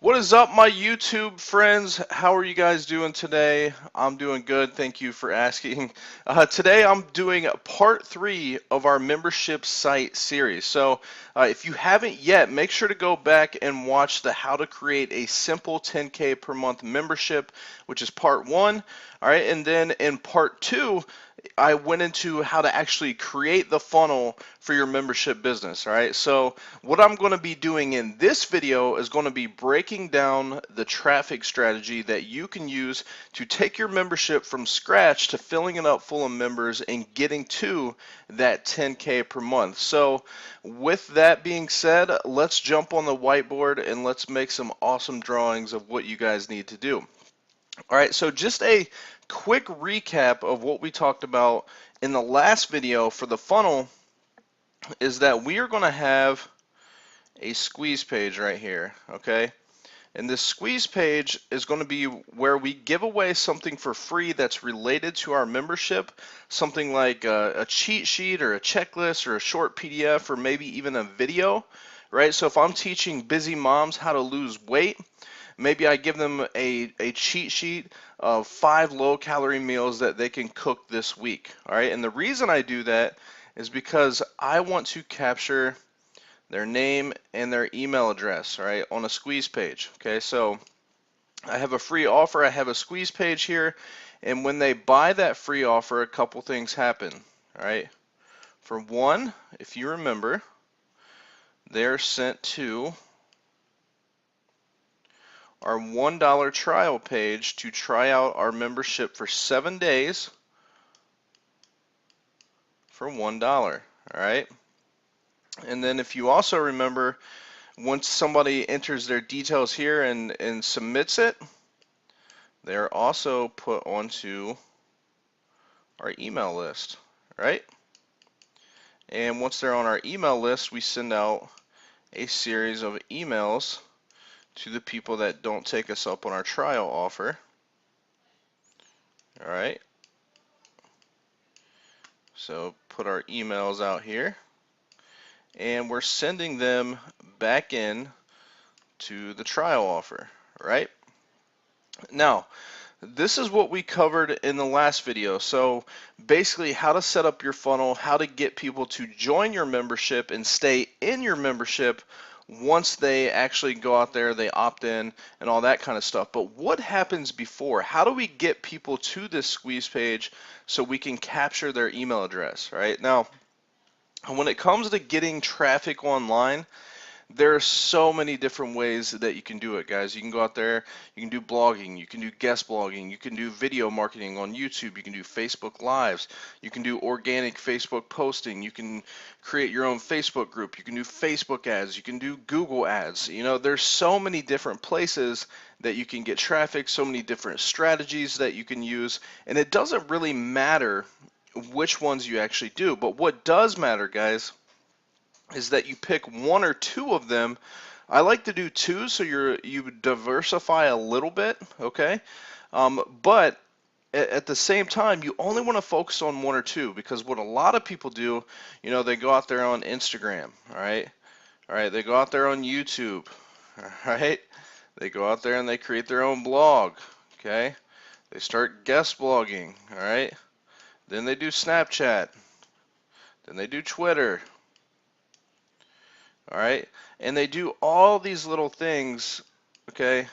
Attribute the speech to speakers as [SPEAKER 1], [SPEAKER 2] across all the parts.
[SPEAKER 1] What is up, my YouTube friends? How are you guys doing today? I'm doing good. Thank you for asking. Today, I'm doing part 3 of our membership site series. So, if you haven't yet, make sure to go back and watch the How to Create a Simple 10K per Month Membership, which is part 1. All right, and then in part 2, I went into how to actually create the funnel for your membership business. All right, so what I'm going to be doing in this video is going to be breaking down the traffic strategy that you can use to take your membership from scratch to filling it up full of members and getting to that 10K per month. So with that being said, let's jump on the whiteboard and let's make some awesome drawings of what you guys need to do. All right, so just a quick recap of what we talked about in the last video for the funnel is that we are going to have a squeeze page right here, okay? And this squeeze page is going to be where we give away something for free that's related to our membership, something like a cheat sheet or a checklist or a short PDF or maybe even a video, right? So if I'm teaching busy moms how to lose weight, maybe I give them a cheat sheet of 5 low-calorie meals that they can cook this week, all right? And the reason I do that is because I want to capture their name and their email address, right, on a squeeze page. Okay, so I have a free offer, I have a squeeze page here, and when they buy that free offer, a couple things happen, all right? For one, if you remember, they're sent to our $1 trial page to try out our membership for 7 days for $1, all right? And then if you also remember, once somebody enters their details here and submits it, they're also put onto our email list, right? And once they're on our email list, we send out a series of emails to the people that don't take us up on our trial offer. All right. So put our emails out here, and we're sending them back in to the trial offer, right? Now, this is what we covered in the last video. So basically how to set up your funnel, how to get people to join your membership and stay in your membership once they actually go out there, they opt in and all that kind of stuff. But what happens before? How do we get people to this squeeze page so we can capture their email address, right? Now, when it comes to getting traffic online, there are so many different ways that you can do it, guys. You can go out there, you can do blogging, you can do guest blogging, you can do video marketing on YouTube, you can do Facebook Lives, you can do organic Facebook posting, you can create your own Facebook group, you can do Facebook ads, you can do Google ads. You know, there's so many different places that you can get traffic, so many different strategies that you can use, and it doesn't really matter which ones you actually do. But what does matter, guys, is that you pick one or two of them. I like to do two so you diversify a little bit, okay? But at the same time, you only want to focus on one or two, because what a lot of people do, you know, they go out there on Instagram, all right? All right, they go out there on YouTube, all right? They go out there and they create their own blog, okay? They start guest blogging, all right? Then they do Snapchat. Then they do Twitter. All right, and they do all these little things, okay,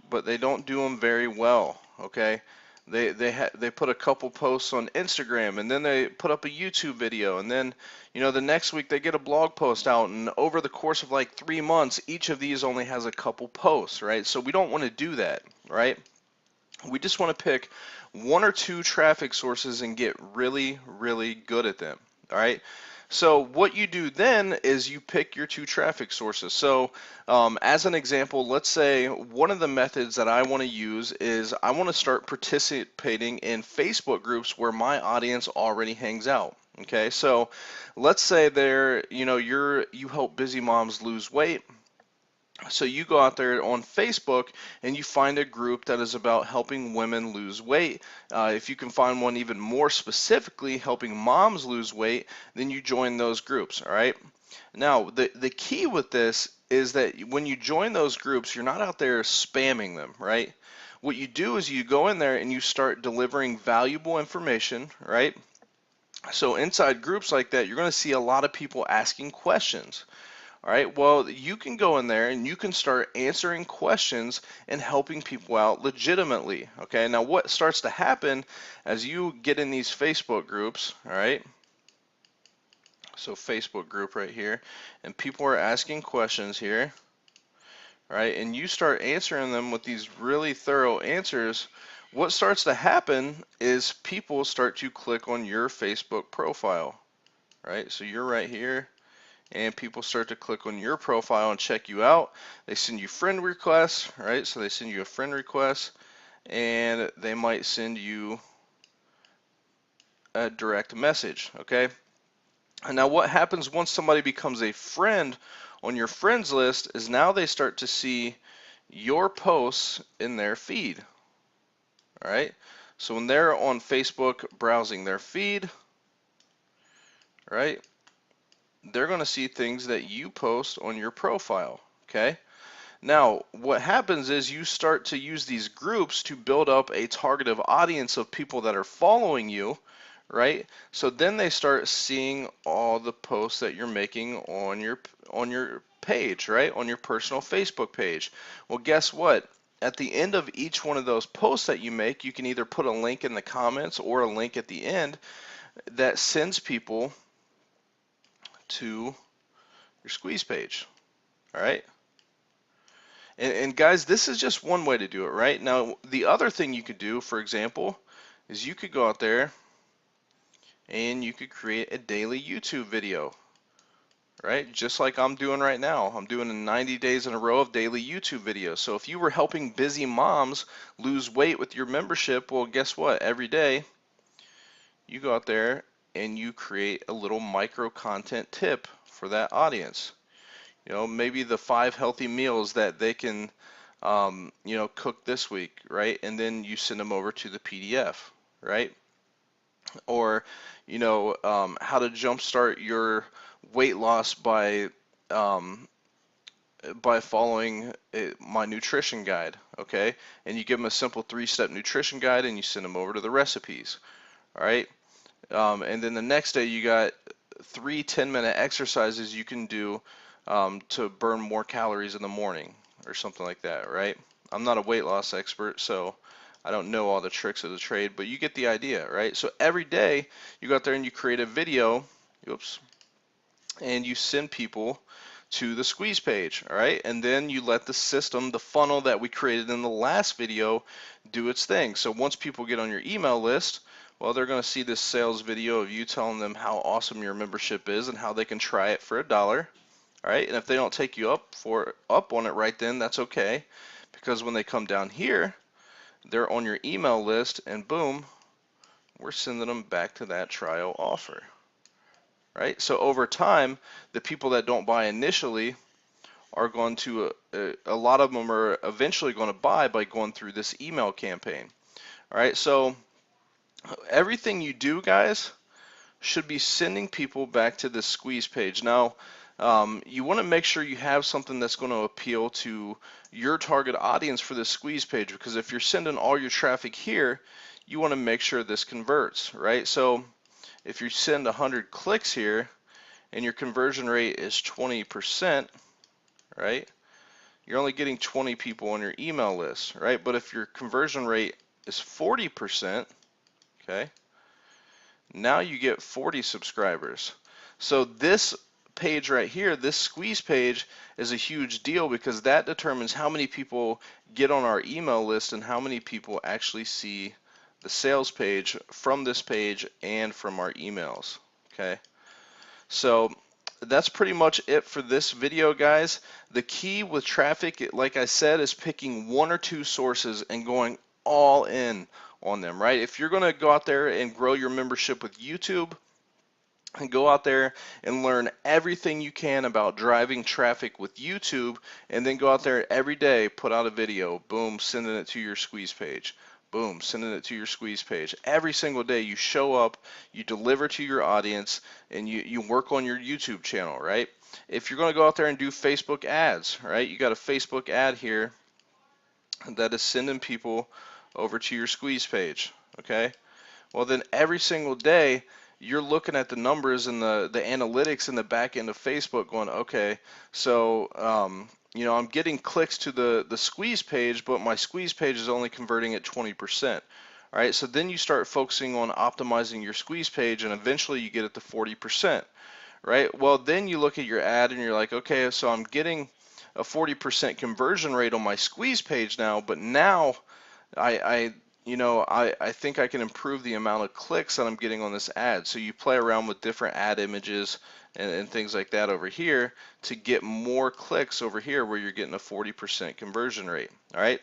[SPEAKER 1] but they don't do them very well, okay. They put a couple posts on Instagram, and then they put up a YouTube video, and then, you know, the next week they get a blog post out, and over the course of like 3 months, each of these only has a couple posts, right? So we don't want to do that, right? We just want to pick one or two traffic sources and get really, really good at them, all right? So what you do then is you pick your two traffic sources. So as an example, let's say one of the methods that I want to use is I want to start participating in Facebook groups where my audience already hangs out. Okay, so let's say you help busy moms lose weight. So you go out there on Facebook and you find a group that is about helping women lose weight. If you can find one even more specifically helping moms lose weight, then you join those groups, all right? Now, the key with this is that when you join those groups, you're not out there spamming them, right? What you do is you go in there and you start delivering valuable information, right? So inside groups like that, you're going to see a lot of people asking questions. All right, well, you can go in there and you can start answering questions and helping people out legitimately. Okay, now what starts to happen as you get in these Facebook groups, all right? So Facebook group right here, and people are asking questions here, right? And you start answering them with these really thorough answers. What starts to happen is people start to click on your Facebook profile, right? So you're right here, and people start to click on your profile and check you out. They send you friend requests, right? So they send you a friend request, and they might send you a direct message, okay? And now what happens once somebody becomes a friend on your friends list is now they start to see your posts in their feed, all right? So when they're on Facebook browsing their feed, right, they're going to see things that you post on your profile, okay? Now, what happens is you start to use these groups to build up a targeted audience of people that are following you, right? So then they start seeing all the posts that you're making on your page, right? On your personal Facebook page. Well, guess what? At the end of each one of those posts that you make, you can either put a link in the comments or a link at the end that sends people to your squeeze page, all right? And guys, this is just one way to do it, right? Now, the other thing you could do, for example, is you could go out there and you could create a daily YouTube video, right? Just like I'm doing right now. I'm doing a 90 days in a row of daily YouTube videos. So if you were helping busy moms lose weight with your membership, well, guess what? Every day you go out there and you create a little micro content tip for that audience. You know, maybe the 5 healthy meals that they can, you know, cook this week, right? And then you send them over to the PDF, right? Or, you know, how to jumpstart your weight loss um, by following my nutrition guide, okay? And you give them a simple 3-step nutrition guide and you send them over to the recipes, all right? And then the next day you got 3 10-minute exercises you can do to burn more calories in the morning or something like that, right? I'm not a weight loss expert, so I don't know all the tricks of the trade, but you get the idea, right? So every day you go out there and you create a video, oops, and you send people to the squeeze page, all right? And then you let the system, the funnel that we created in the last video, do its thing. So once people get on your email list, well, they're going to see this sales video of you telling them how awesome your membership is and how they can try it for $1. All right, and if they don't take you up on it right then, that's okay, because when they come down here, they're on your email list, and boom, we're sending them back to that trial offer. Right? So over time, the people that don't buy initially are going to, a lot of them are eventually going to buy by going through this email campaign. All right, so everything you do, guys, should be sending people back to the squeeze page. Now, you want to make sure you have something that's going to appeal to your target audience for the squeeze page, because if you're sending all your traffic here, you want to make sure this converts, right? So if you send 100 clicks here and your conversion rate is 20%, right? You're only getting 20 people on your email list, right? But if your conversion rate is 40%, okay, now you get 40 subscribers. So this page right here, this squeeze page, is a huge deal because that determines how many people get on our email list and how many people actually see the sales page from this page and from our emails. Okay, so that's pretty much it for this video, guys. The key with traffic, like I said, is picking 1 or 2 sources and going all in on them, right? If you're going to go out there and grow your membership with YouTube, and go out there and learn everything you can about driving traffic with YouTube, and then go out there every day, put out a video, boom, sending it to your squeeze page. Boom, sending it to your squeeze page. Every single day you show up, you deliver to your audience, and you work on your YouTube channel, right? if you're going to go out there and do Facebook ads, right? You got a Facebook ad here that is sending people over to your squeeze page, okay? Well, then every single day you're looking at the numbers and the analytics in the back end of Facebook going, okay, so I'm getting clicks to the squeeze page, but my squeeze page is only converting at 20%. All right, so then you start focusing on optimizing your squeeze page, and eventually you get it to 40%. Right? Well, then you look at your ad and you're like, okay, so I'm getting a 40% conversion rate on my squeeze page now, but now I think I can improve the amount of clicks that I'm getting on this ad. So you play around with different ad images and things like that over here to get more clicks over here where you're getting a 40% conversion rate. All right.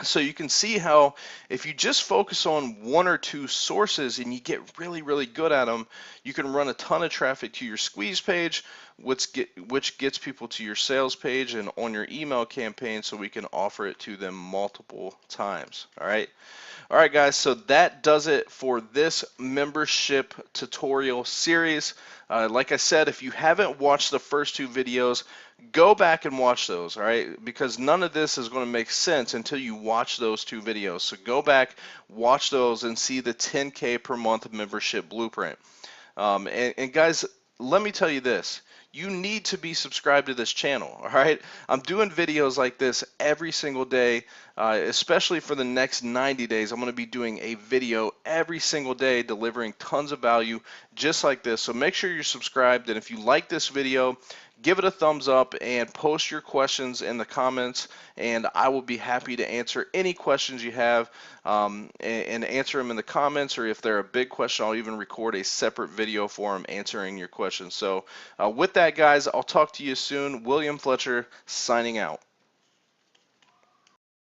[SPEAKER 1] So you can see how if you just focus on one or two sources and you get really, really good at them, you can run a ton of traffic to your squeeze page, which gets people to your sales page and on your email campaign so we can offer it to them multiple times. All right. All right, guys, so that does it for this membership tutorial series. Like I said, if you haven't watched the first two videos, go back and watch those, all right? Because none of this is going to make sense until you watch those two videos. So go back, watch those, and see the 10K per month membership blueprint. And guys, let me tell you this. You need to be subscribed to this channel, all right? I'm doing videos like this every single day, especially for the next 90 days. I'm going to be doing a video every single day delivering tons of value just like this. So make sure you're subscribed, and if you like this video, give it a thumbs up and post your questions in the comments, and I will be happy to answer any questions you have and answer them in the comments, or if they're a big question, I'll even record a separate video for them answering your questions. So with that, guys, I'll talk to you soon. William Fletcher signing out.